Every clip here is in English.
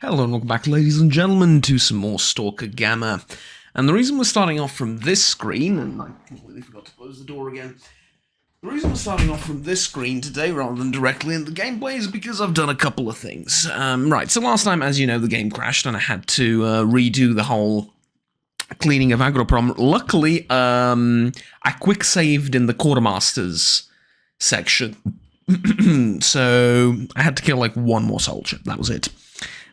Hello and welcome back, ladies and gentlemen, to some more Stalker Gamma. And the reason we're starting off from this screen, and I completely forgot to close the door again, the reason we're starting off from this screen today rather than directly in the gameplay is because I've done a couple of things. Right, so last time, as you know, the game crashed and I had to redo the whole cleaning of Agroprom. Luckily, I quick saved in the quartermasters section. So I had to kill like one more soldier, that was it.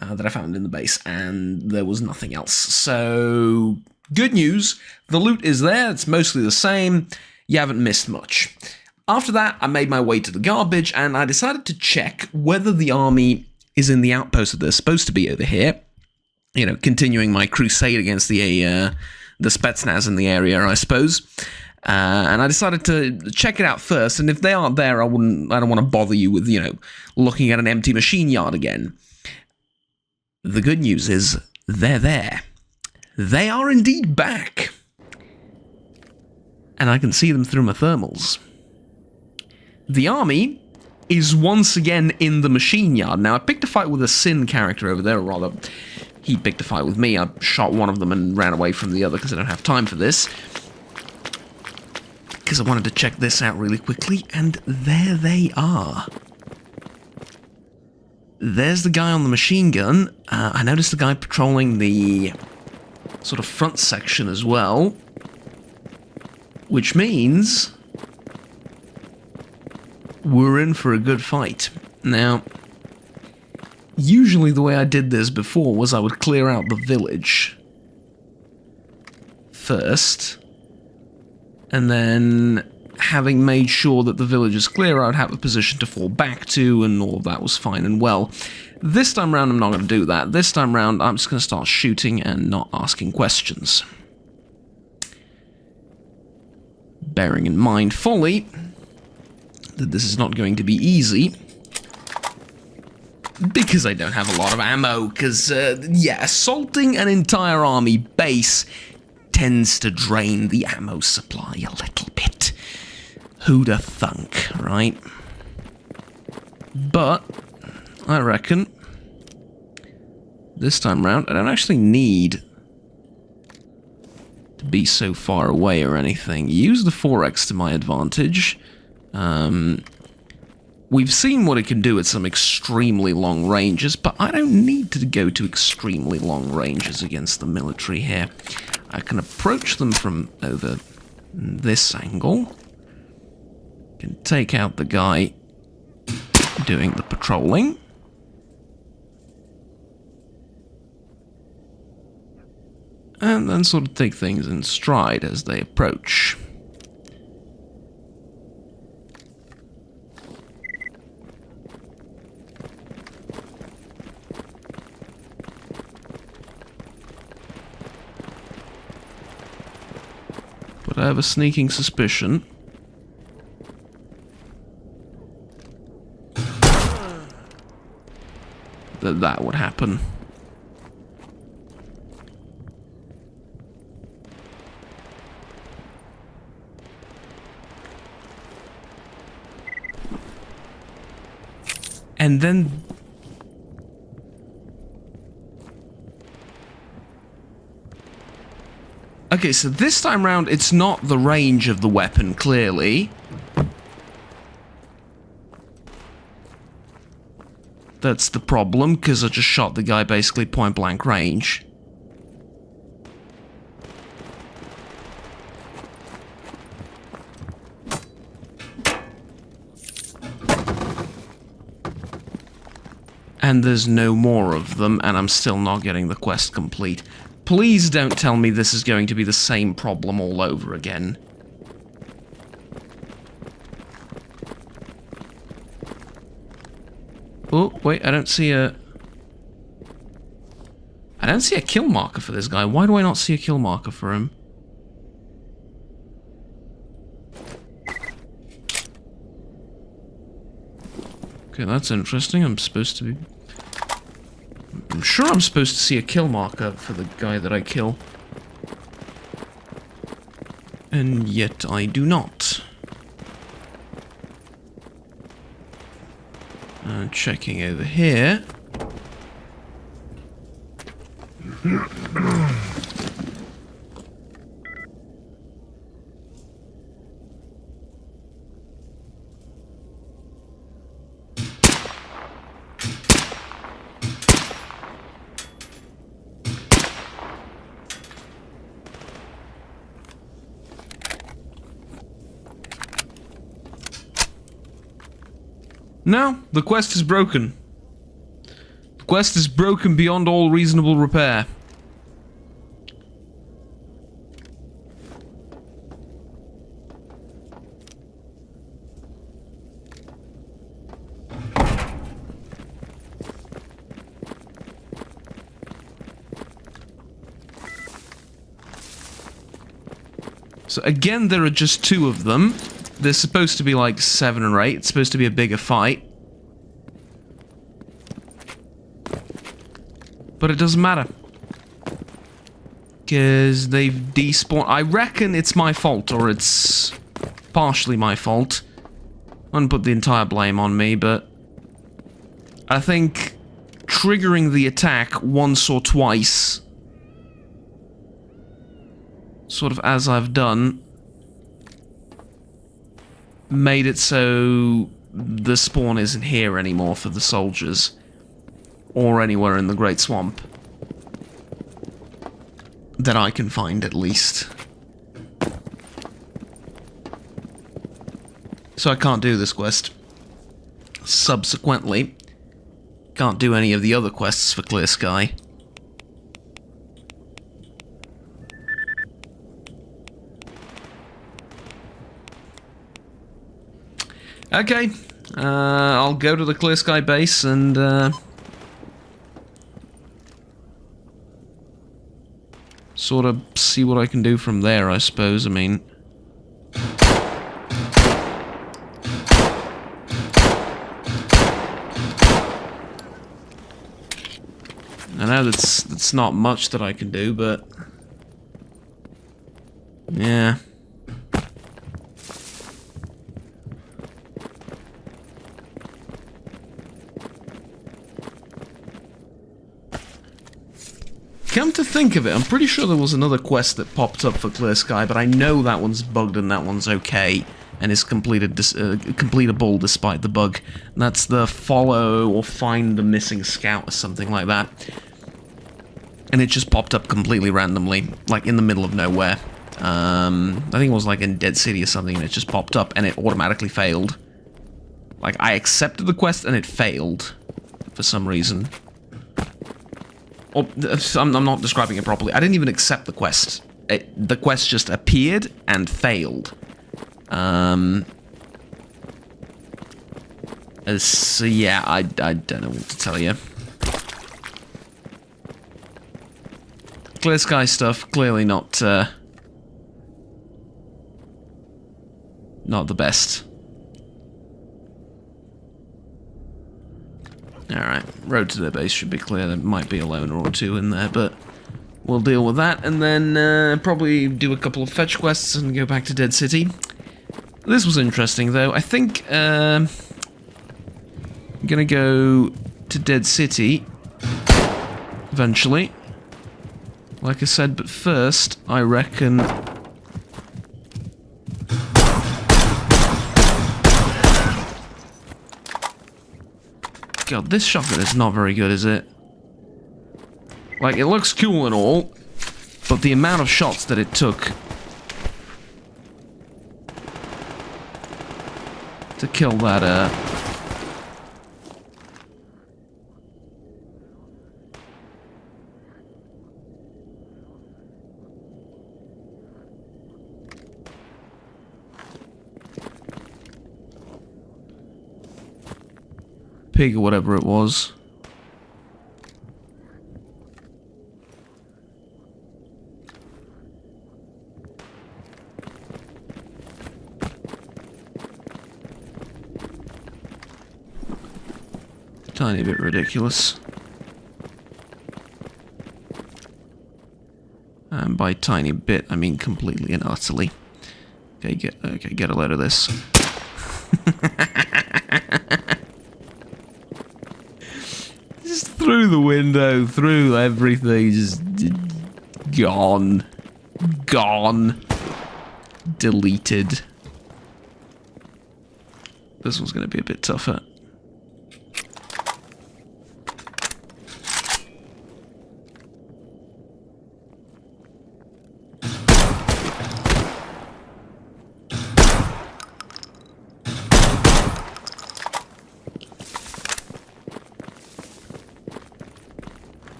That I found in the base, and there was nothing else. So, good news, the loot is there, it's mostly the same, you haven't missed much. After that, I made my way to the garbage, and I decided to check whether the army is in the outpost that they're supposed to be over here. You know, continuing my crusade against the Spetsnaz in the area, I suppose. And I decided to check it out first, and if they aren't there, I don't want to bother you with, you know, looking at an empty machine yard again. The good news is, they're there. They are indeed back. And I can see them through my thermals. The army is once again in the machine yard. Now, I picked a fight with a Sin character over there, or rather, he picked a fight with me. I shot one of them and ran away from the other because I don't have time for this. Because I wanted to check this out really quickly, and there they are. There's the guy on the machine gun. I noticed the guy patrolling the sort of front section as well. Which means we're in for a good fight. Now, usually the way I did this before was I would clear out the village first. And then, having made sure that the village is clear, I'd have a position to fall back to, and all of that was fine and well. This time round, I'm not going to do that. This time round, I'm just going to start shooting and not asking questions. Bearing in mind fully that this is not going to be easy, because I don't have a lot of ammo, because, yeah, assaulting an entire army base tends to drain the ammo supply a little bit. Who'da thunk, right? But I reckon this time round I don't actually need to be so far away or anything. Use the 4x to my advantage. We've seen what it can do at some extremely long ranges, but I don't need to go to extremely long ranges against the military here. I can approach them from over this angle. Can take out the guy doing the patrolling. And then sort of take things in stride as they approach. But I have a sneaking suspicion that would happen. And then okay, so this time round it's not the range of the weapon, clearly. That's the problem, because I just shot the guy basically point blank range. And there's no more of them, and I'm still not getting the quest complete. Please don't tell me this is going to be the same problem all over again. Oh, wait, I don't see a kill marker for this guy. Why do I not see a kill marker for him? Okay, that's interesting. I'm sure I'm supposed to see a kill marker for the guy that I kill. And yet I do not. Checking over here. No, the quest is broken. The quest is broken beyond all reasonable repair. So again, there are just 2 of them. There's supposed to be like 7 or 8. It's supposed to be a bigger fight. But it doesn't matter. Because they've despawned. I reckon it's my fault, or it's partially my fault. I wouldn't put the entire blame on me, but I think triggering the attack once or twice, sort of as I've done, made it so the spawn isn't here anymore for the soldiers. Or anywhere in the Great Swamp. That I can find, at least. So I can't do this quest. Subsequently, can't do any of the other quests for Clear Sky. Okay, I'll go to the Clear Sky base and sort of see what I can do from there, I suppose. I mean, I know that's not much that I can do, but yeah. Come to think of it, I'm pretty sure there was another quest that popped up for Clear Sky, but I know that one's bugged and that one's okay, and is completable despite the bug. And that's the follow or find the missing scout or something like that. And it just popped up completely randomly, like in the middle of nowhere. I think it was like in Dead City or something, and it just popped up and it automatically failed. Like, I accepted the quest and it failed for some reason. Or, I'm not describing it properly. I didn't even accept the quest. The quest just appeared and failed. So yeah, I don't know what to tell you. Clear Sky stuff, clearly not the best. Alright, road to their base should be clear. There might be a loner or 2 in there, but we'll deal with that. And then probably do a couple of fetch quests and go back to Dead City. This was interesting, though. I think I'm gonna go to Dead City eventually. Like I said, but first, I reckon... God, this shotgun is not very good, is it? Like, it looks cool and all, but the amount of shots that it took to kill that, pig or whatever it was. Tiny bit ridiculous. And by tiny bit, I mean completely and utterly. Okay, get a load of this. This Just through the window, through everything, just gone. Gone. Deleted. This one's going to be a bit tougher.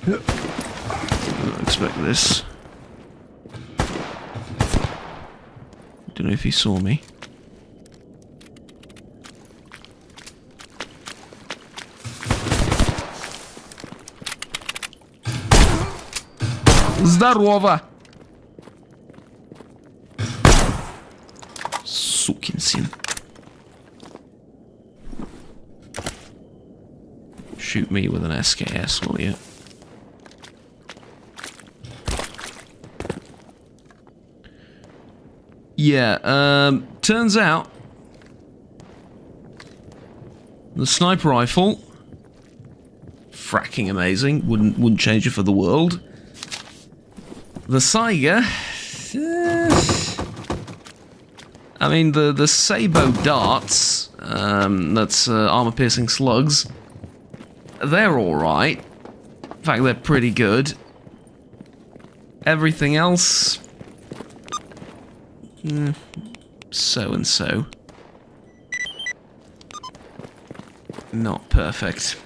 I don't expect this. Don't know if he saw me. Здорово! Сукин сын. Shoot me with an SKS, will you? Yeah, turns out the sniper rifle, fracking amazing, wouldn't change it for the world. The Saiga, I mean the Sabo darts, that's armor-piercing slugs, they're alright. In fact, they're pretty good. Everything else, so and so. Not perfect.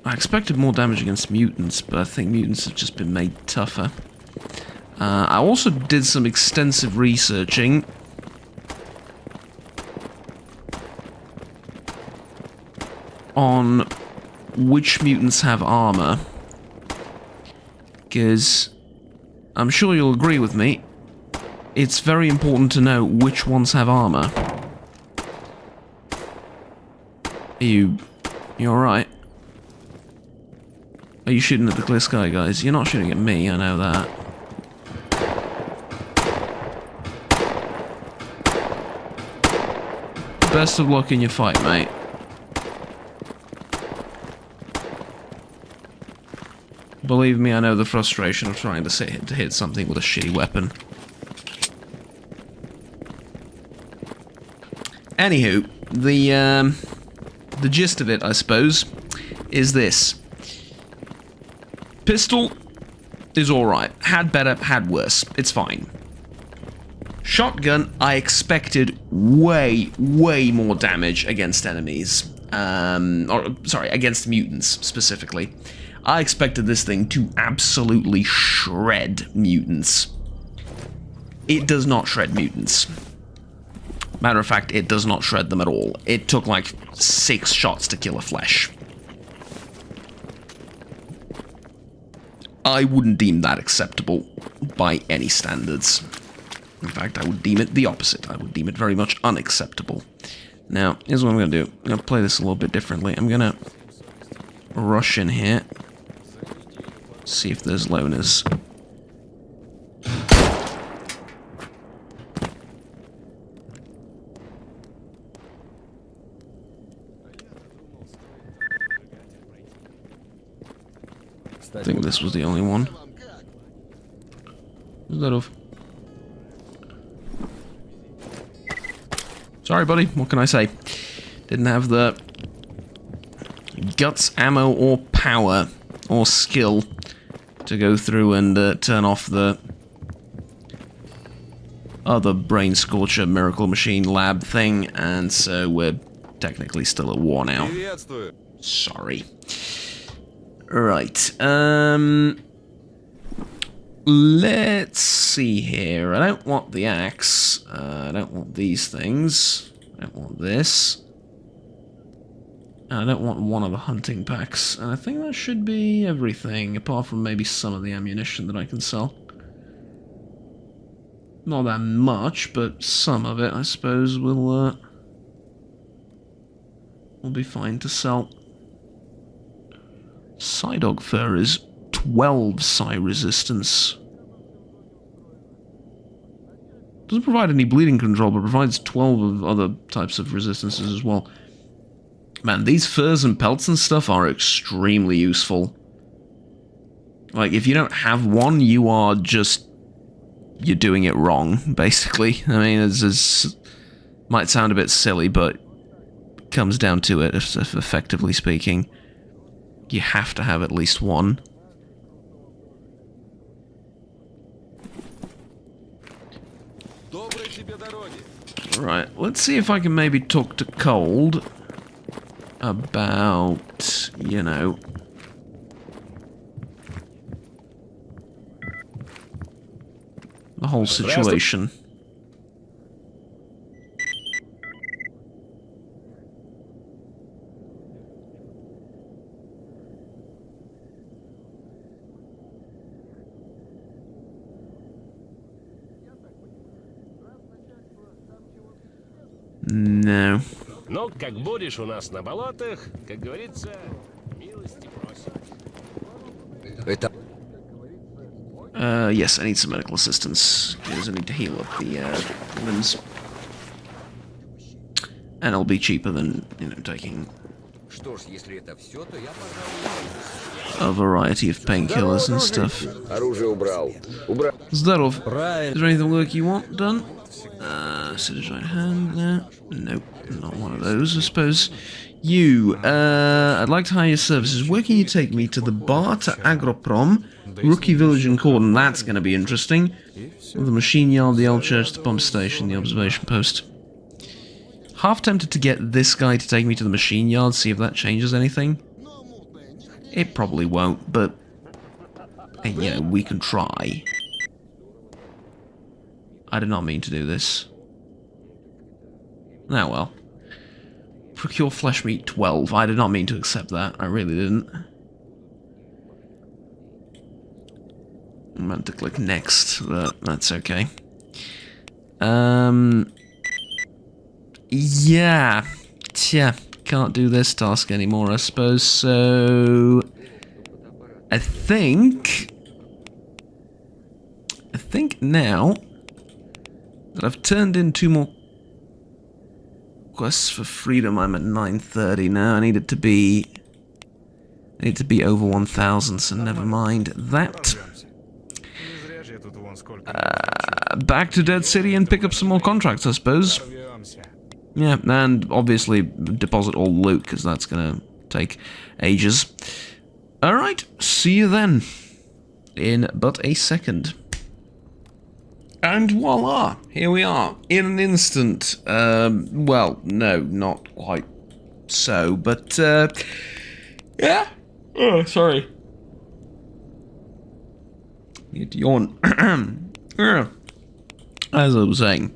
I expected more damage against mutants, but I think mutants have just been made tougher. I also did some extensive researching on which mutants have armor, because I'm sure you'll agree with me, it's very important to know which ones have armor. You alright? Are you shooting at the clear sky, guys? You're not shooting at me, I know that. Best of luck in your fight, mate. Believe me, I know the frustration of trying to hit something with a shitty weapon. Anywho, the gist of it, I suppose, is this. Pistol is alright. Had better, had worse. It's fine. Shotgun, I expected way more damage against enemies. Against mutants, specifically. I expected this thing to absolutely shred mutants. It does not shred mutants. Matter of fact, it does not shred them at all. It took like 6 shots to kill a flesh. I wouldn't deem that acceptable by any standards. In fact, I would deem it the opposite. I would deem it very much unacceptable. Now, here's what I'm going to do. I'm going to play this a little bit differently. I'm going to rush in here. See if there's loners. I think this was the only one. Здоров. Sorry, buddy. What can I say? Didn't have the guts, ammo, or power, or skill to go through and turn off the other Brain Scorcher Miracle Machine lab thing, and so we're technically still at war now. Sorry. Right, let's see here. I don't want the axe. I don't want these things. I don't want this. I don't want one of the hunting packs. And I think that should be everything, apart from maybe some of the ammunition that I can sell. Not that much, but some of it, I suppose, will be fine to sell. Psydog fur is 12 psi resistance. doesn't provide any bleeding control, but provides 12 of other types of resistances as well. Man, these furs and pelts and stuff are extremely useful. Like, if you don't have one, you are just... you're doing it wrong, basically. I mean, it's might sound a bit silly, but it comes down to it, if effectively speaking. You have to have at least one. Right, let's see if I can maybe talk to Cold about, you know... the whole situation. No. Ну, как будешь у нас на болотах, как говорится, милости просим. Yes, I need some medical assistance, because I need to heal up the limbs. And it'll be cheaper than, you know, taking a variety of painkillers and stuff. Zdarov, is there anything work you want done? Sit his right hand there. Nope, not one of those, I suppose. You, I'd like to hire your services. Where can you take me? To the bar, to Agroprom, Rookie Village and Cordon. That's going to be interesting. The machine yard, the old church, the pump station, the observation post. Half tempted to get this guy to take me to the machine yard, see if that changes anything. It probably won't, but, you know, we can try. I did not mean to do this. Ah, well. Procure flesh meat 12. I did not mean to accept that. I really didn't. I meant to click next, but that's okay. Yeah. Tja, can't do this task anymore, I suppose, so... I think now that I've turned in 2 more quests for freedom, I'm at 930 now. I need it to be over 1000, so never mind that. Back to Dead City and pick up some more contracts, I suppose. Yeah, and obviously deposit all loot, because that's gonna take ages. Alright, see you then. In but a second. And voila! Here we are. In an instant. Well, no, not quite so, but, yeah. Oh, sorry. Need to yawn. As I was saying.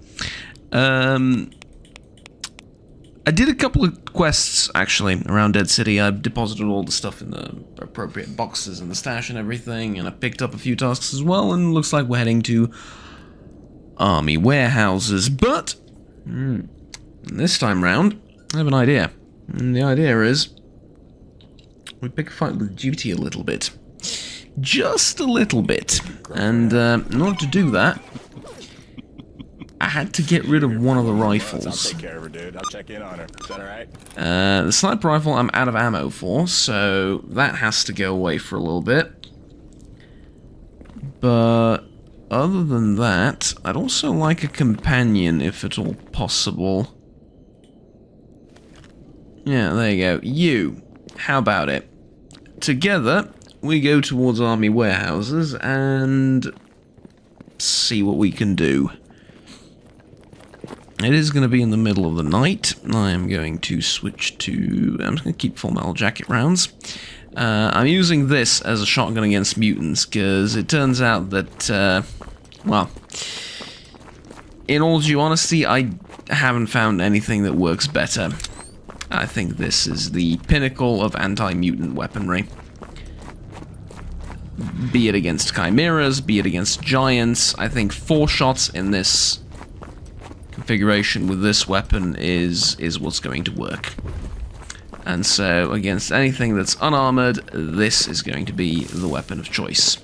I did a couple of quests, actually, around Dead City. I deposited all the stuff in the appropriate boxes and the stash and everything, and I picked up a few tasks as well, and looks like we're heading to army warehouses. But, this time round, I have an idea. And the idea is, we pick a fight with duty a little bit. Just a little bit. And in order to do that, I had to get rid of one of the rifles. I'll take care of her, dude. I'll check in on her. Is that alright? The sniper rifle I'm out of ammo for, so that has to go away for a little bit. But other than that, I'd also like a companion, if at all possible. Yeah, there you go. You. How about it? Together, we go towards army warehouses and see what we can do. It is going to be in the middle of the night. I am going to switch to... I'm just going to keep full metal jacket rounds. I'm using this as a shotgun against mutants, because it turns out that, well, in all due honesty, I haven't found anything that works better. I think this is the pinnacle of anti-mutant weaponry. Be it against chimeras, be it against giants, I think 4 shots in this configuration with this weapon is what's going to work. And so, against anything that's unarmored, this is going to be the weapon of choice.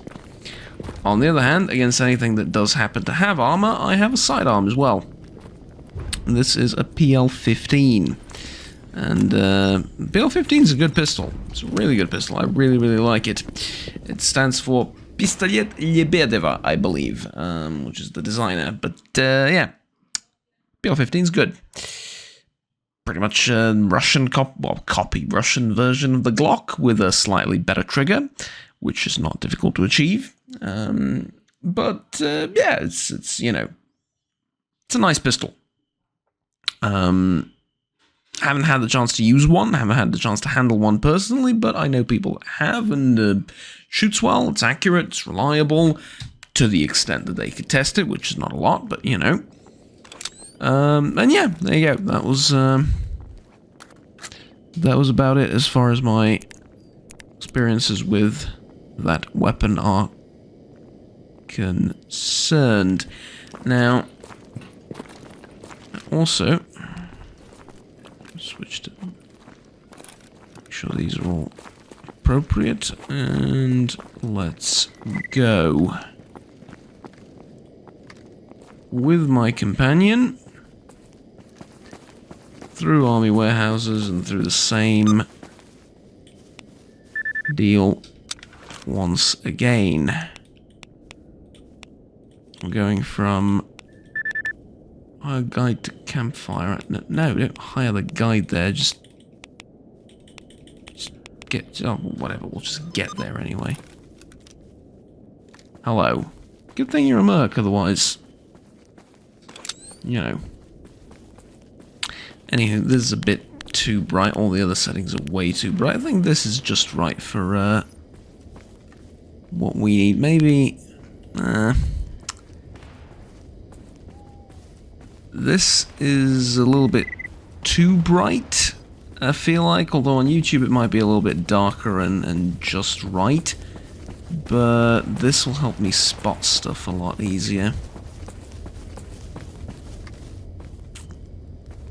On the other hand, against anything that does happen to have armor, I have a sidearm as well. And this is a PL-15. And PL-15 is a good pistol. It's a really good pistol. I really, really like it. It stands for Pistolet Lebedeva, I believe, which is the designer. But yeah, PL-15 is good. Pretty much a Russian Russian version of the Glock with a slightly better trigger, which is not difficult to achieve. But yeah, it's you know, it's a nice pistol. Haven't had the chance to use one, haven't had the chance to handle one personally, but I know people that have, and shoots well, it's accurate, it's reliable, to the extent that they could test it, which is not a lot, but you know. And yeah, there you go, that was about it as far as my experiences with that weapon are concerned. Now, also, switch to make sure these are all appropriate, and let's go. With my companion through army warehouses and through the same deal once again. We're going from hire guide to campfire. No, don't hire the guide there. Just get. Oh, whatever. We'll just get there anyway. Hello. Good thing you're a merc, otherwise, you know. Anywho, this is a bit too bright. All the other settings are way too bright. I think this is just right for what we need. Maybe. This is a little bit too bright, I feel like, although on YouTube it might be a little bit darker and just right, but this will help me spot stuff a lot easier.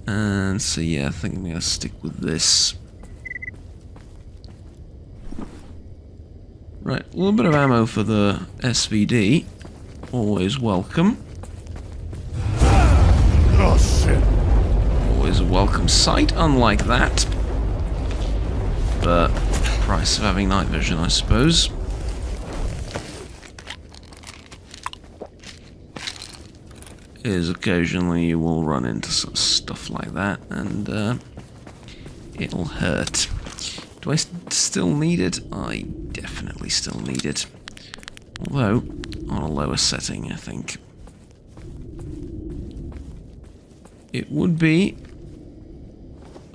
And so yeah, I think I'm going to stick with this. Right, a little bit of ammo for the SVD, always welcome. Oh shit. Always a welcome sight, unlike that. But, price of having night vision, I suppose. Is occasionally you will run into some stuff like that, and it'll hurt. Do I still need it? I definitely still need it. Although, on a lower setting, I think. It would be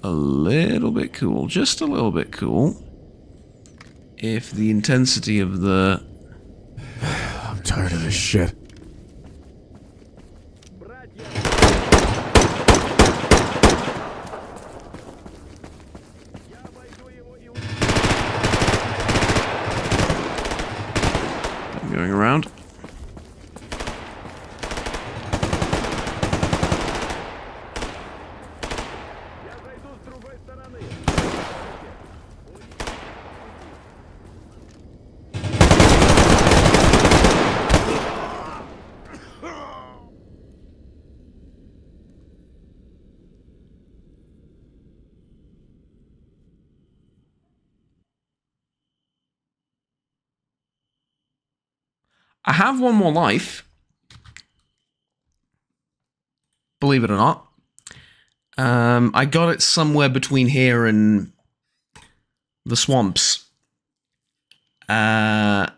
a little bit cool, just a little bit cool, if the intensity of the... I'm tired of this shit. I'm going around. I have one more life. Believe it or not. I got it somewhere between here and the swamps. But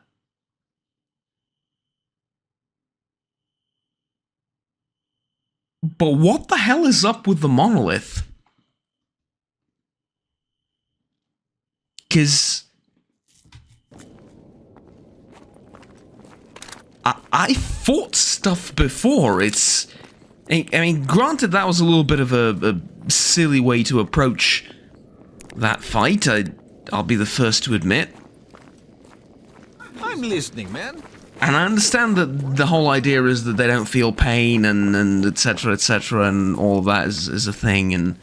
what the hell is up with the monolith? Because I fought stuff before. It's... I mean, granted, that was a little bit of a silly way to approach that fight, I'll be the first to admit. I'm listening, man. And I understand that the whole idea is that they don't feel pain and etc, and all of that is a thing, and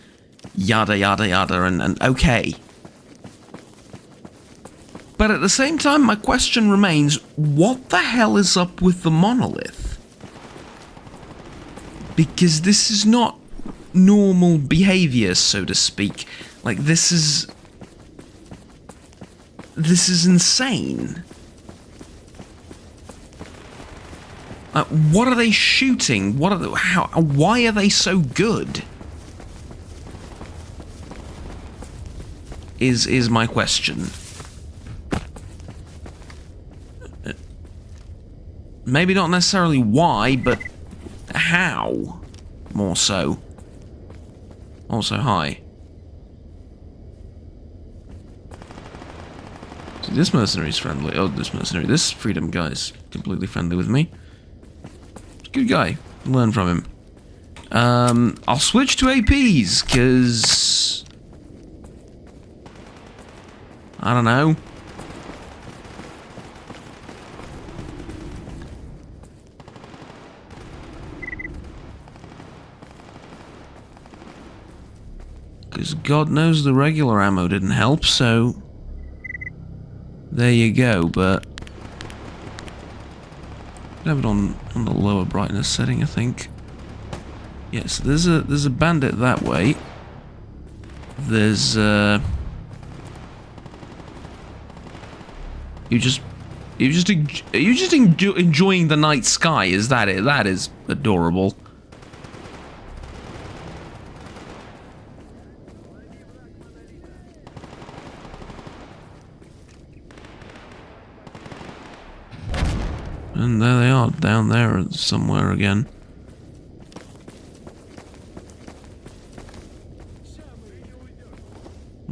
yada, yada, yada, and okay. But at the same time, my question remains, what the hell is up with the monolith? Because this is not normal behavior, so to speak. Like, this is insane. What are they shooting? Why are they so good? Is my question. Maybe not necessarily why, but how? More so. Also, hi. See, this mercenary's friendly. Oh, this freedom guy's completely friendly with me. Good guy. Learn from him. I'll switch to APs, because... I don't know. Because God knows the regular ammo didn't help, so... There you go, but... have it on the lower brightness setting, I think. Yes, there's a bandit that way. There's are you just enjoying the night sky? Is that it? That is adorable. And there they are, down there somewhere again.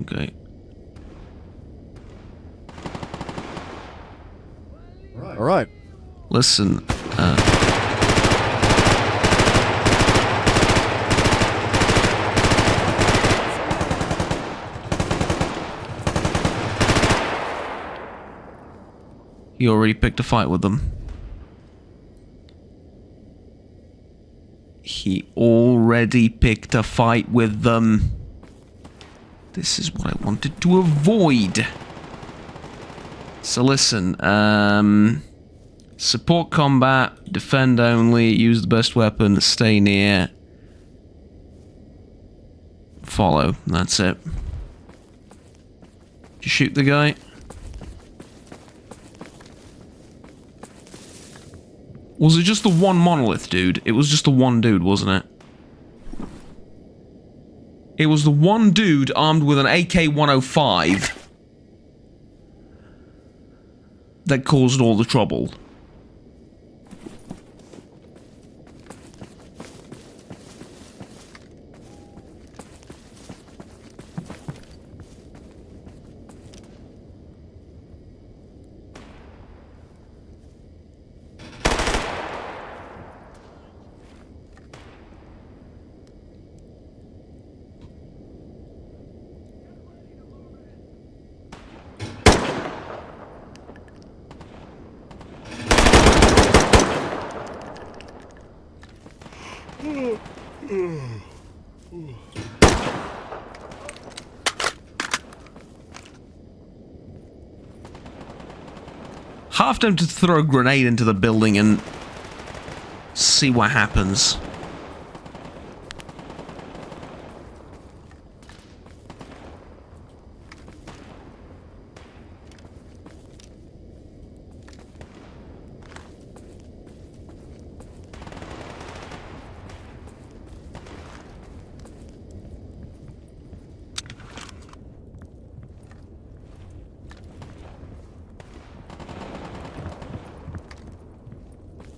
Okay. All right. Listen, he already picked a fight with them. He already picked a fight with them. This is what I wanted to avoid. So listen, support combat, defend only, use the best weapon, stay near, follow, that's it. Did you shoot the guy? Was it just the one monolith, dude? It was just the one dude, wasn't it? It was the one dude armed with an AK-105 that caused all the trouble. Half tempted to throw a grenade into the building and see what happens.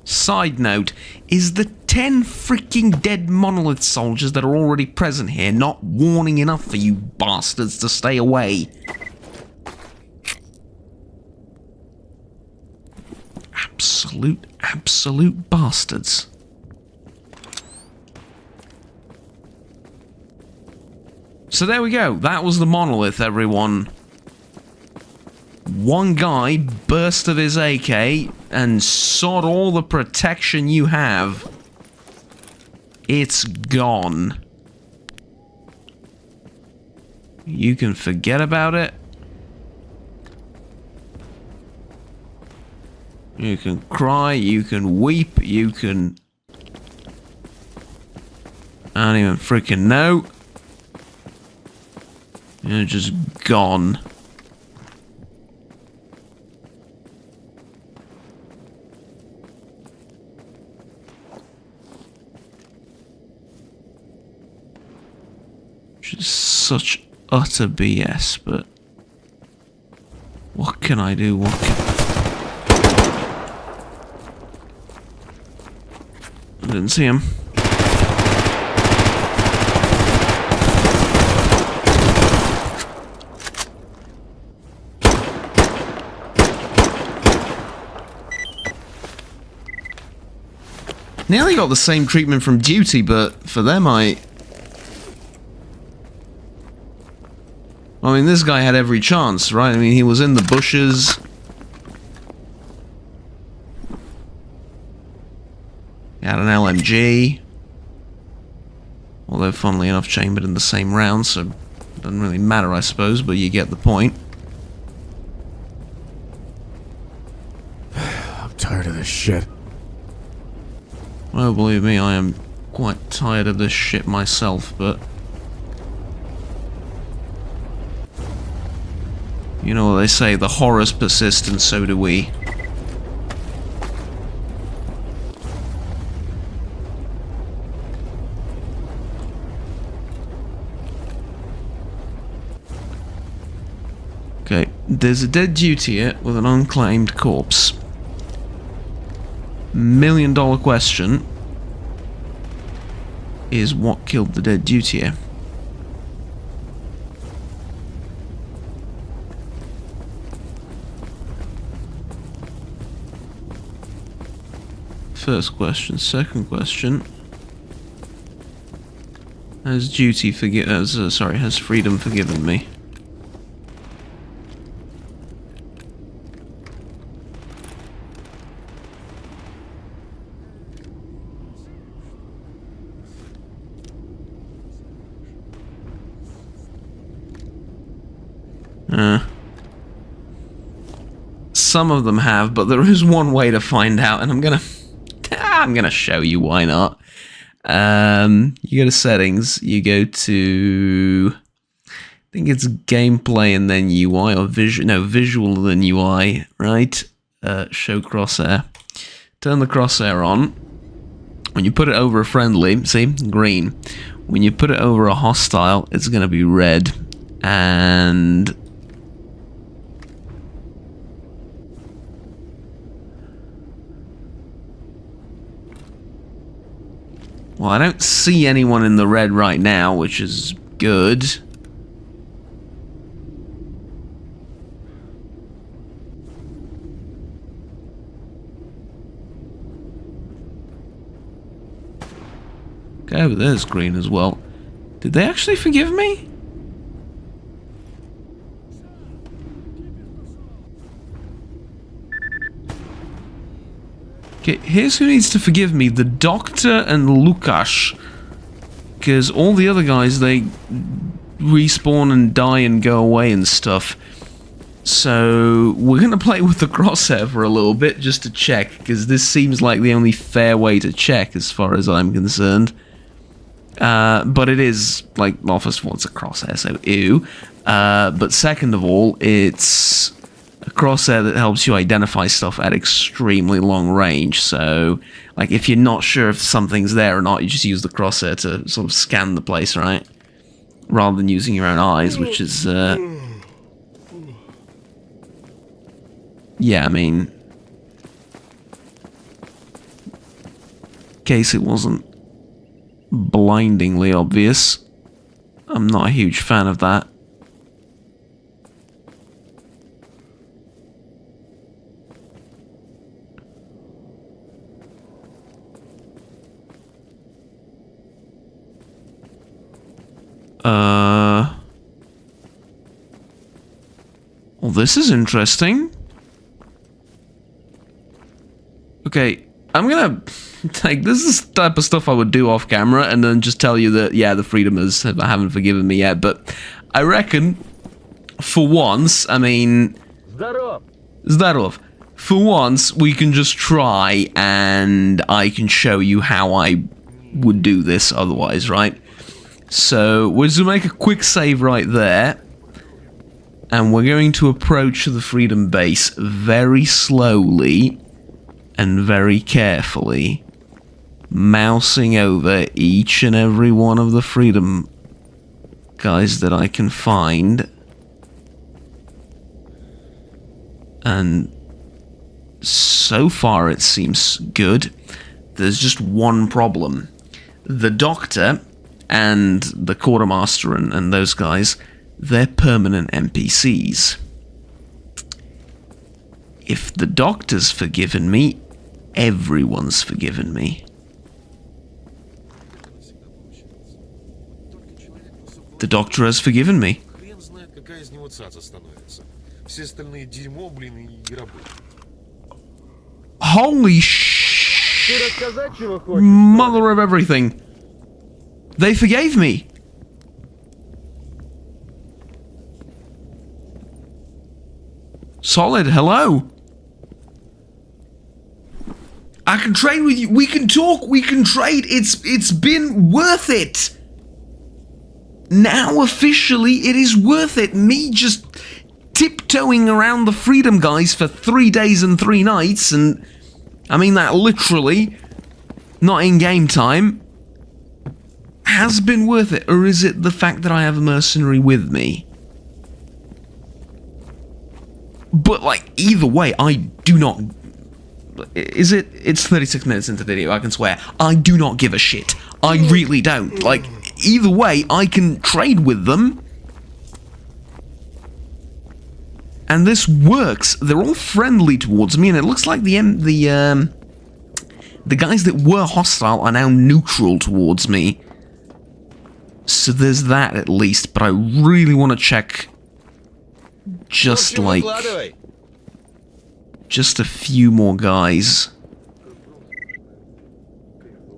Side note, is the 10 freaking dead monolith soldiers that are already present here not warning enough for you bastards to stay away? Absolute bastards. So there we go, that was the monolith, everyone. One guy burst of his AK and sod all the protection you have. It's gone. You can forget about it. You can cry, you can weep, you can... I don't even freaking know. You're just gone. Which is such utter BS, but... What can I do? What can... I didn't see him. Nearly got the same treatment from duty, but for them I mean, this guy had every chance, right? I mean, he was in the bushes. He had an LMG. Although, funnily enough, chambered in the same round, so it doesn't really matter, I suppose, but you get the point. I'm tired of this shit. Well, believe me, I am quite tired of this shit myself, but... You know what they say, the horrors persist and so do we. Okay, there's a dead duty here with an unclaimed corpse. $1,000,000 question is what killed the dead duty here. First question. Second question. Has has freedom forgiven me? Some of them have, but there is one way to find out, and I'm gonna show you. Why not? You go to settings. You go to, I think it's gameplay and then UI, or visual and then UI. Right? Show crosshair. Turn the crosshair on. When you put it over a friendly, see, green. When you put it over a hostile, it's gonna be red, and well, I don't see anyone in the red right now, which is good. Okay, over there's green as well. Did they actually forgive me? Okay, here's who needs to forgive me. The Doctor and Lukash. Because all the other guys, they respawn and die and go away and stuff. So, we're going to play with the crosshair for a little bit, just to check. Because this seems like the only fair way to check, as far as I'm concerned. But it is, like, well, first of all, it's a crosshair, so ew. But second of all, it's a crosshair that helps you identify stuff at extremely long range. So, like, if you're not sure if something's there or not, you just use the crosshair to sort of scan the place, right? Rather than using your own eyes, which is, yeah, I mean, in case it wasn't blindingly obvious, I'm not a huge fan of that. Well, this is interesting. Okay, I'm gonna take, this is the type of stuff I would do off camera and then just tell you that, yeah, the Freedomers haven't forgiven me yet, but I reckon, for once, I mean... Zdarov! for once, we can just try, and I can show you how I would do this otherwise, right? So, we're just going to make a quick save right there. And we're going to approach the Freedom Base very slowly and very carefully, mousing over each and every one of the Freedom guys that I can find. And so far it seems good. There's just one problem. The Doctor and the Quartermaster and those guys, they're permanent NPCs. If the Doctor's forgiven me, everyone's forgiven me. The Doctor has forgiven me. Хрен знает, какая из него цаца становится. Все остальные дерьмо, блин, и рабы. Holy mother of everything. They forgave me. Solid, hello. I can trade with you. We can talk. We can trade. It's been worth it. Now officially it is worth it. Me just tiptoeing around the Freedom guys for 3 days and 3 nights, and I mean that literally, not in game time, has been worth it. Or is it the fact that I have a mercenary with me? But like, either way, I do not... It's 36 minutes into the video, I can swear. I do not give a shit. I really don't. Like, either way, I can trade with them. And this works. They're all friendly towards me, and it looks like the guys that were hostile are now neutral towards me. So there's that at least, but I really want to check just like... just a few more guys.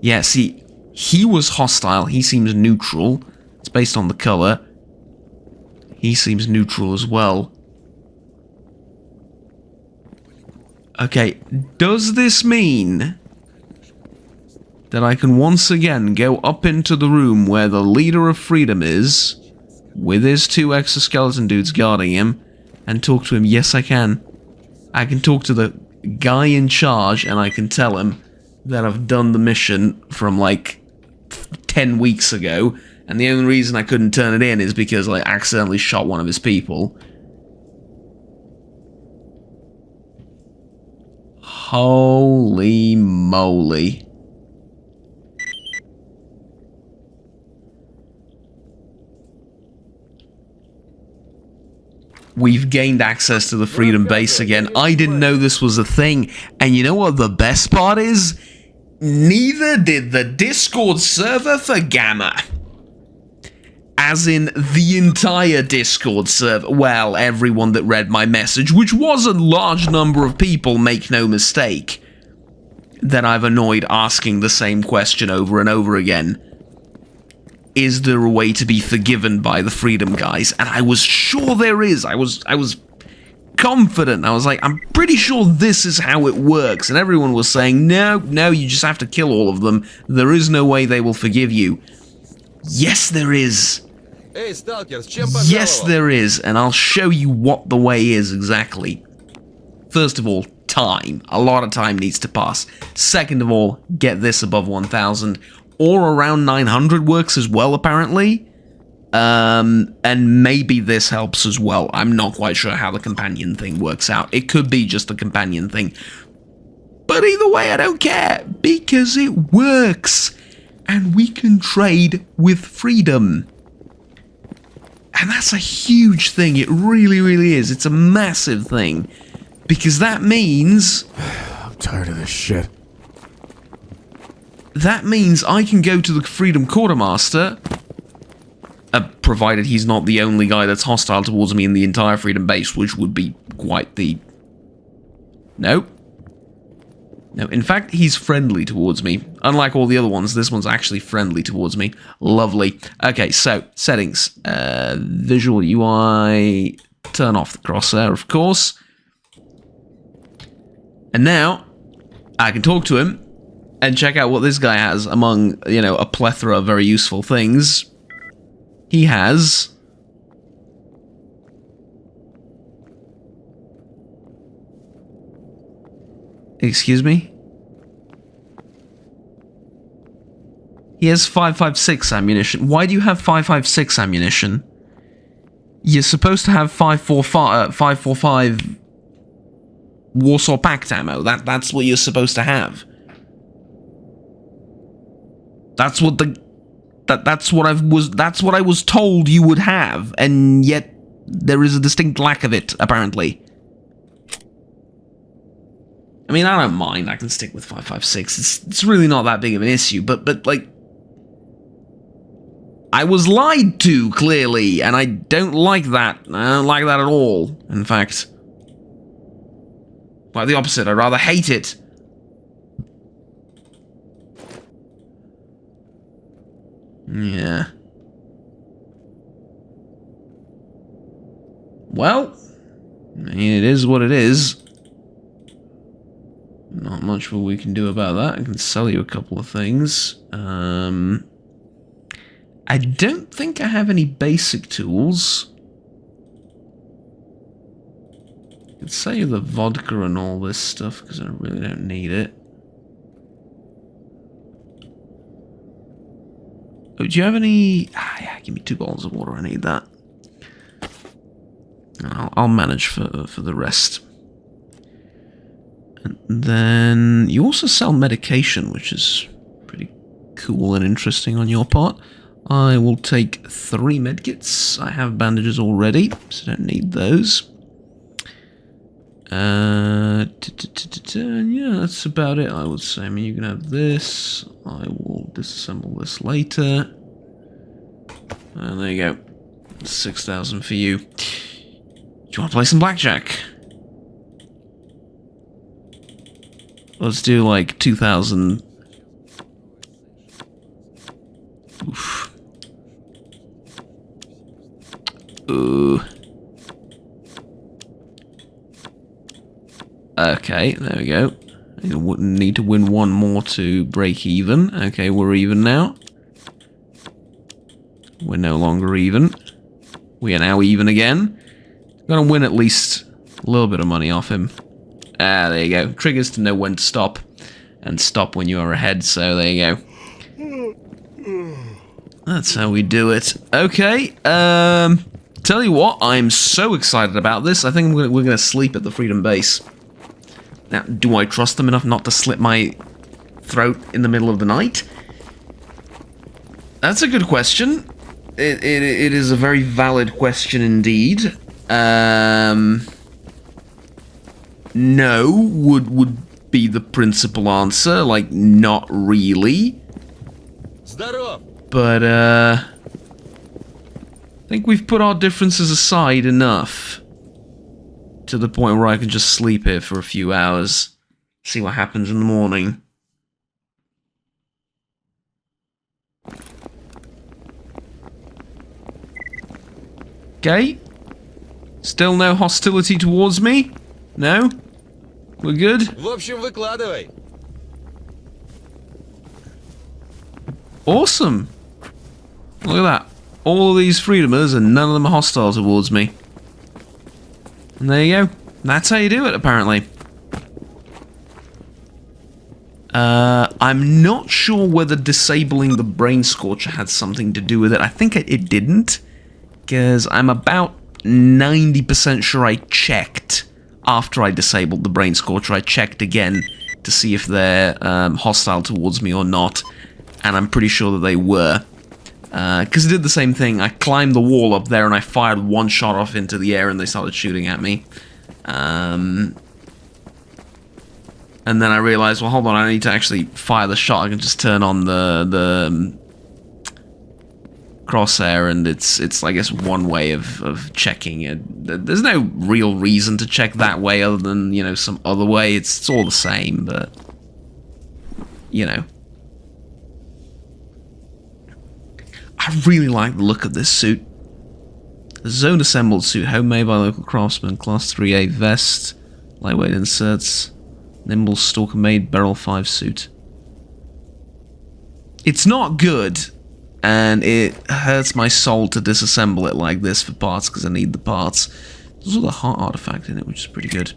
Yeah, see, he was hostile, he seems neutral. It's based on the color. He seems neutral as well. Okay, does this mean that I can once again go up into the room where the leader of Freedom is, with his 2 exoskeleton dudes guarding him, and talk to him? Yes, I can. I can talk to the guy in charge, and I can tell him that I've done the mission from, like, 10 weeks ago, and the only reason I couldn't turn it in is because I accidentally shot one of his people. Holy moly. We've gained access to the Freedom Base again. I didn't know this was a thing. And you know what the best part is? Neither did the Discord server for Gamma. As in, the entire Discord server. Well, everyone that read my message, which was a large number of people, make no mistake, that I've annoyed asking the same question over and over again. Is there a way to be forgiven by the Freedom guys? And I was sure there is. I was confident. I was like, I'm pretty sure this is how it works. And everyone was saying, no, you just have to kill all of them. There is no way they will forgive you. Yes, there is. Эй, Stalker, с чем пожаловал? Yes, there is. And I'll show you what the way is exactly. First of all, time. A lot of time needs to pass. Second of all, get this above 1,000. Or around 900 works as well, apparently. And maybe this helps as well. I'm not quite sure how the companion thing works out. It could be just a companion thing. But either way, I don't care. Because it works. And we can trade with Freedom. And that's a huge thing. It really, really is. It's a massive thing. Because that means... I'm tired of this shit. That means I can go to the Freedom Quartermaster, provided he's not the only guy that's hostile towards me in the entire Freedom Base, which would be quite the... No. No, in fact, he's friendly towards me. Unlike all the other ones, this one's actually friendly towards me. Lovely. Okay, so, settings. Visual UI, turn off the crosshair, of course. And now, I can talk to him and check out what this guy has among, you know, a plethora of very useful things. He has... Excuse me? He has 5.56 ammunition. Why do you have 5.56 ammunition? You're supposed to have 5.45 Warsaw Pact ammo. That's what you're supposed to have. That's what I was told you would have, and yet there is a distinct lack of it, apparently. I mean, I don't mind. I can stick with 5.56. It's really not that big of an issue, but like, I was lied to, clearly, and I don't like that. I don't like that at all, in fact. Quite the opposite. I'd rather hate it. Yeah. Well, I mean, it is what it is. Not much what we can do about that. I can sell you a couple of things. I don't think I have any basic tools. I can sell you the vodka and all this stuff because I really don't need it. Oh, do you have any... Ah, yeah, give me 2 bottles of water. I need that. I'll manage for the rest. And then you also sell medication, which is pretty cool and interesting on your part. I will take 3 medkits. I have bandages already, so don't need those. Yeah, that's about it, I would say. I mean, you can have this. I will disassemble this later. And there you go. 6,000 for you. Do you want to play some blackjack? Let's do like 2,000. Oof. Ooh. Okay, there we go. You wouldn't need to win 1 more to break even. Okay, we're even now. We're no longer even. We are now even again. Gonna win at least a little bit of money off him. Ah, there you go. Triggers to know when to stop. And stop when you are ahead, so there you go. That's how we do it. Okay, tell you what, I'm so excited about this. I think we're gonna sleep at the Freedom Base. Now, do I trust them enough not to slit my throat in the middle of the night? That's a good question. It is a very valid question indeed. No would be the principal answer. Like, not really. Здоров! But, I think we've put our differences aside enough. To the point where I can just sleep here for a few hours. See what happens in the morning. Okay. Still no hostility towards me? No? We're good? В общем, выкладывай. Awesome. Look at that. All of these freedomers and none of them are hostile towards me. And there you go. That's how you do it, apparently. I'm not sure whether disabling the Brain Scorcher had something to do with it. I think it didn't. Because I'm about 90% sure I checked after I disabled the Brain Scorcher. I checked again to see if they're hostile towards me or not. And I'm pretty sure that they were. Because it did the same thing. I climbed the wall up there and I fired 1 shot off into the air and they started shooting at me. And then I realized, well, hold on, I need to actually fire the shot. I can just turn on the crosshair, and it's I guess one way of checking it. There's no real reason to check that way other than, you know, some other way. It's all the same, but, you know. I really like the look of this suit. A zone assembled suit, homemade by local craftsmen, class 3A vest, lightweight inserts. Nimble Stalker made Beryl 5 suit. It's not good, and it hurts my soul to disassemble it like this for parts because I need the parts. There's also the heart artifact in it, which is pretty good.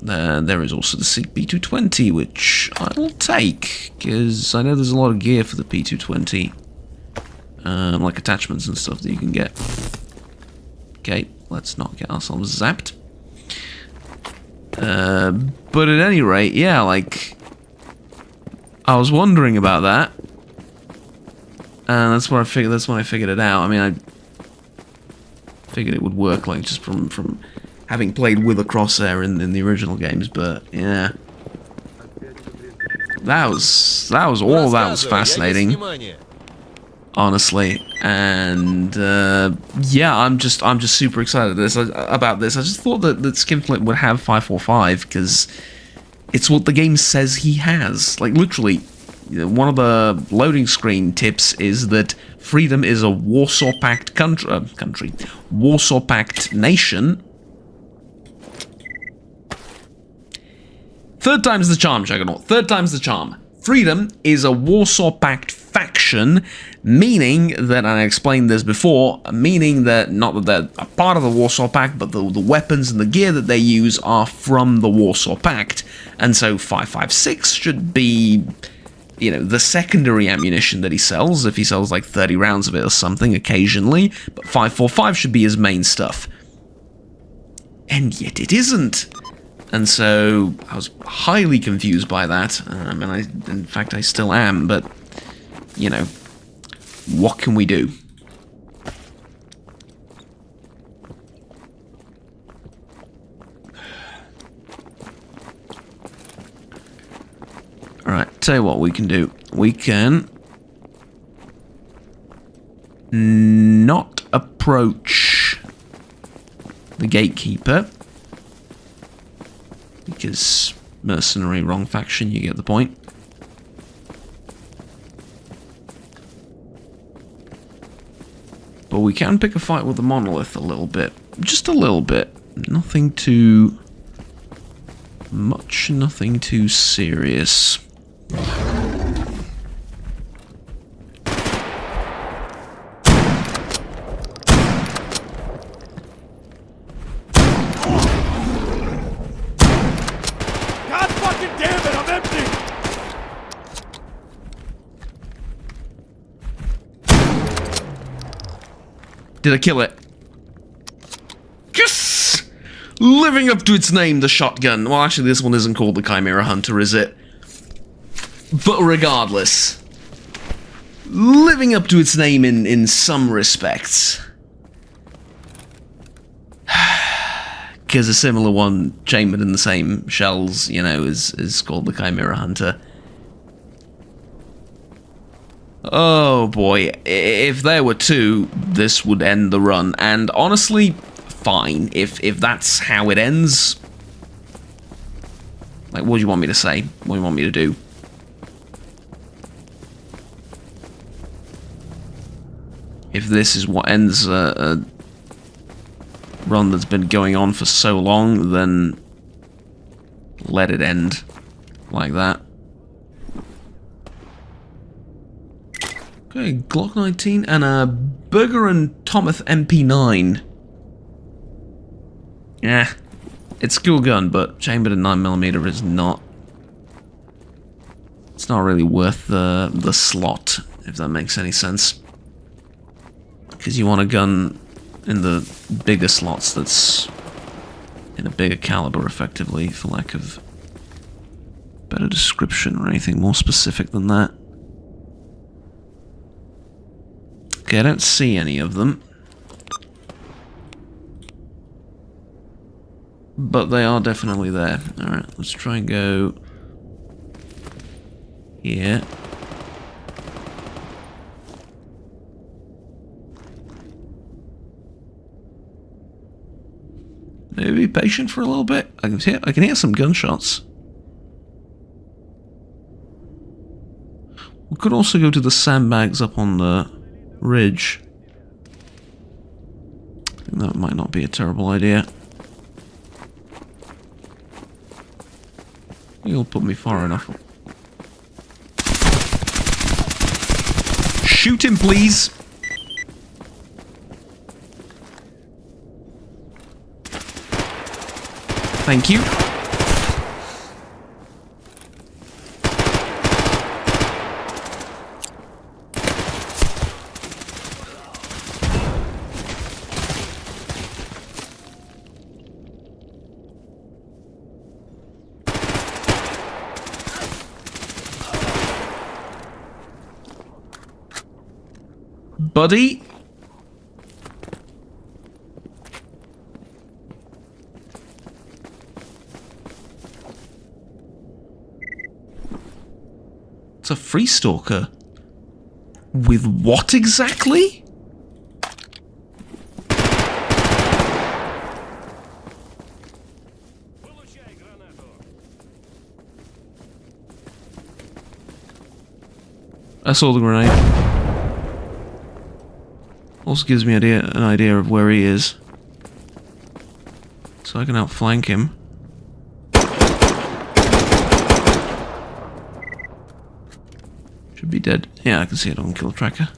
There is also the Sig P220, which I'll take, because I know there's a lot of gear for the P220. Like attachments and stuff that you can get. Okay, let's not get ourselves zapped. But at any rate, yeah, like, I was wondering about that, and that's when I figured it out. I mean, I figured it would work, like, just from having played with a crosshair in the original games, but yeah, that was all. That was fascinating, honestly, and yeah, I'm just super excited about this. I just thought that Skinflint would have 545 because it's what the game says he has. Like, literally, one of the loading screen tips is that freedom is a Warsaw Pact country, Warsaw Pact nation. Third time's the charm, Juggernaut. Third time's the charm. Freedom is a Warsaw Pact faction, meaning that, and I explained this before, meaning that not that they're a part of the Warsaw Pact, but the weapons and the gear that they use are from the Warsaw Pact. And so 556 should be, you know, the secondary ammunition that he sells, if he sells like 30 rounds of it or something occasionally, but 545 should be his main stuff. And yet it isn't. And so I was highly confused by that, and in fact I still am, but, you know, what can we do? Alright, tell you what we can do. We can not approach the gatekeeper, because mercenary, wrong faction, you get the point. But we can pick a fight with the monolith a little bit. Just a little bit. Nothing too much, nothing too serious. Did I kill it? Yes! Living up to its name, the shotgun. Well, actually, this one isn't called the Chimera Hunter, is it? But regardless. Living up to its name in some respects. Because a similar one, chambered in the same shells, you know, is called the Chimera Hunter. Oh boy, if there were two, this would end the run, and honestly, fine, if that's how it ends. Like, what do you want me to say? What do you want me to do? If this is what ends a run that's been going on for so long, then let it end like that. Okay, Glock 19 and a Berger and Thomas MP9. Yeah, it's a cool gun, but chambered in 9mm is not. It's not really worth the slot, if that makes any sense. Because you want a gun in the bigger slots that's in a bigger caliber, effectively, for lack of better description or anything more specific than that. Okay, I don't see any of them. But they are definitely there. Alright, let's try and go here. Maybe be patient for a little bit. I can hear some gunshots. We could also go to the sandbags up on the ridge. That might not be a terrible idea. You'll put me far enough. Shoot him, please! Thank you. Buddy? It's a free stalker. With what exactly? I saw the grenade. Also gives me an idea of where he is. So I can outflank him. Should be dead. Yeah, I can see it on kill tracker.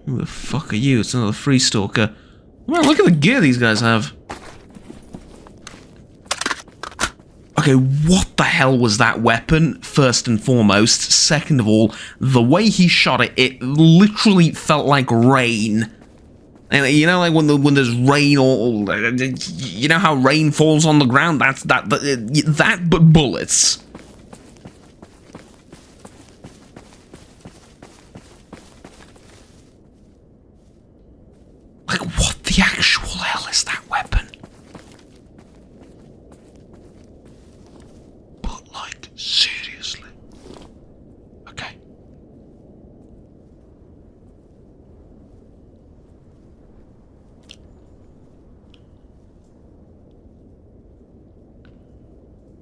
Who the fuck are you? It's another free stalker. Well, look at the gear these guys have. Okay, what the hell was that weapon, first and foremost? Second of all, the way he shot it, it literally felt like rain. And you know, like when there's rain, or you know how rain falls on the ground? That's that, but bullets. Like, what the actual hell is that weapon? But, like, seriously. Okay.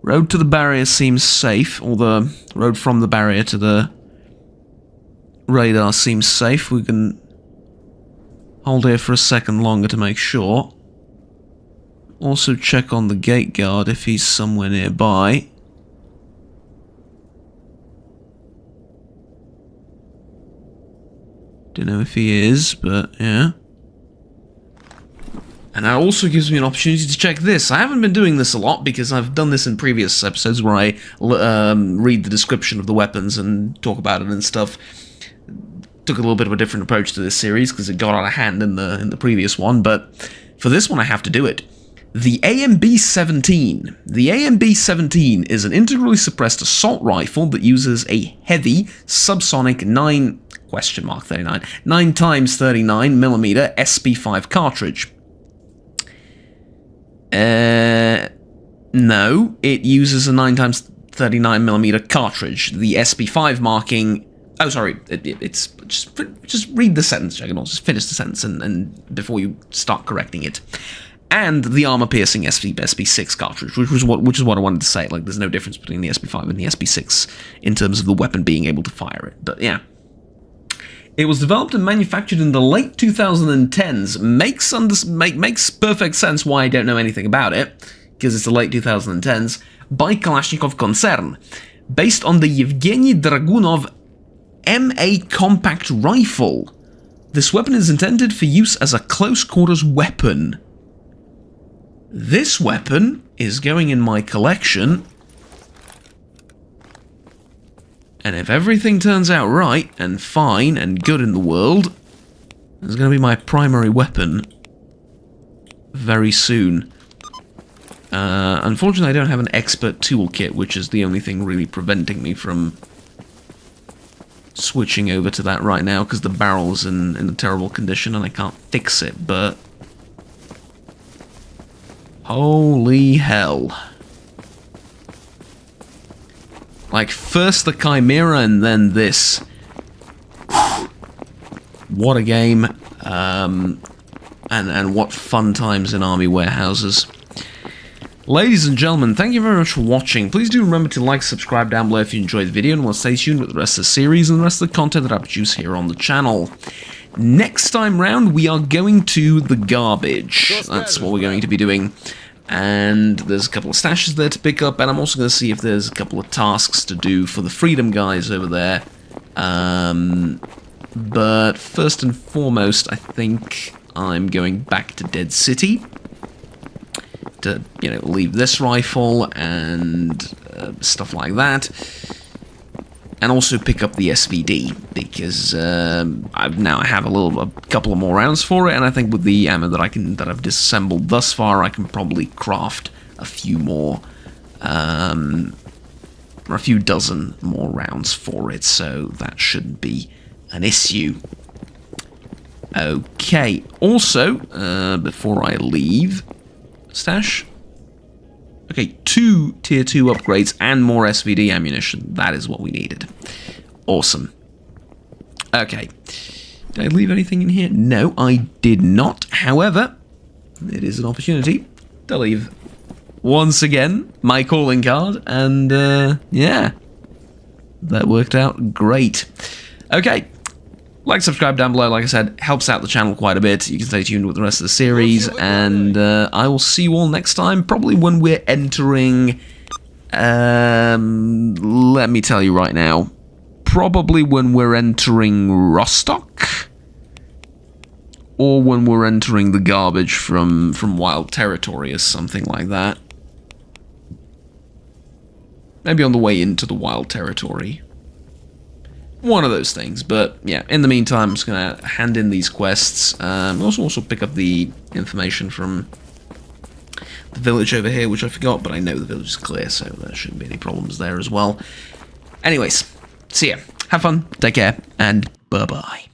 Road to the barrier seems safe, or the road from the barrier to the radar seems safe. We can hold here for a second longer to make sure. Also check on the gate guard if he's somewhere nearby. Don't know if he is, but yeah. And that also gives me an opportunity to check this. I haven't been doing this a lot because I've done this in previous episodes where I read the description of the weapons and talk about it and stuff. Took a little bit of a different approach to this series because it got out of hand in the previous one, but for this one I have to do it. The AMB-17. The AMB-17 is an integrally suppressed assault rifle that uses a heavy subsonic 9x39mm SP5 cartridge. No, it uses a 9x39mm cartridge. The SP5 marking. Oh, sorry. It's just read the sentence, Juggernaut. Just finish the sentence, and before you start correcting it. And the armor-piercing SP6 cartridge, which is what I wanted to say. Like, there's no difference between the SP5 and the SP6 in terms of the weapon being able to fire it. But yeah, it was developed and manufactured in the late 2010s. Makes perfect sense why I don't know anything about it, because it's the late 2010s. By Kalashnikov Concern, based on the Yevgeny Dragunov MA compact rifle. This weapon is intended for use as a close-quarters weapon. This weapon is going in my collection, and if everything turns out right and fine and good in the world, it's going to be my primary weapon very soon. Unfortunately, I don't have an expert toolkit, which is the only thing really preventing me from switching over to that right now, because the barrel's in a terrible condition and I can't fix it, but holy hell. Like, first the Chimera and then this. What a game. And what fun times in army warehouses. Ladies and gentlemen, thank you very much for watching. Please do remember to like, subscribe down below if you enjoyed the video, and we'll stay tuned with the rest of the series and the rest of the content that I produce here on the channel. Next time round, we are going to the garbage. That's what we're going to be doing. And there's a couple of stashes there to pick up, and I'm also going to see if there's a couple of tasks to do for the Freedom guys over there. But first and foremost, I think I'm going back to Dead City to, you know, leave this rifle and stuff like that. And also pick up the SVD, because I have a couple of more rounds for it, and I think with the ammo that I've disassembled thus far, I can probably craft a few more, or a few dozen more rounds for it, so that shouldn't be an issue. Okay, also, before I leave, stash. Okay, 2 tier 2 upgrades and more SVD ammunition. That is what we needed. Awesome. Okay. Did I leave anything in here? No, I did not. However, it is an opportunity to leave, once again, my calling card. And, yeah. That worked out great. Okay. Like, subscribe down below, like I said, helps out the channel quite a bit. You can stay tuned with the rest of the series, and I will see you all next time, probably when we're entering, let me tell you right now, probably when we're entering Rostock, or when we're entering the garbage from Wild Territory or something like that. Maybe on the way into the Wild Territory. One of those things, but yeah, in the meantime, I'm just going to hand in these quests. Also pick up the information from the village over here, which I forgot, but I know the village is clear, so there shouldn't be any problems there as well. Anyways, see ya. Have fun, take care, and bye-bye.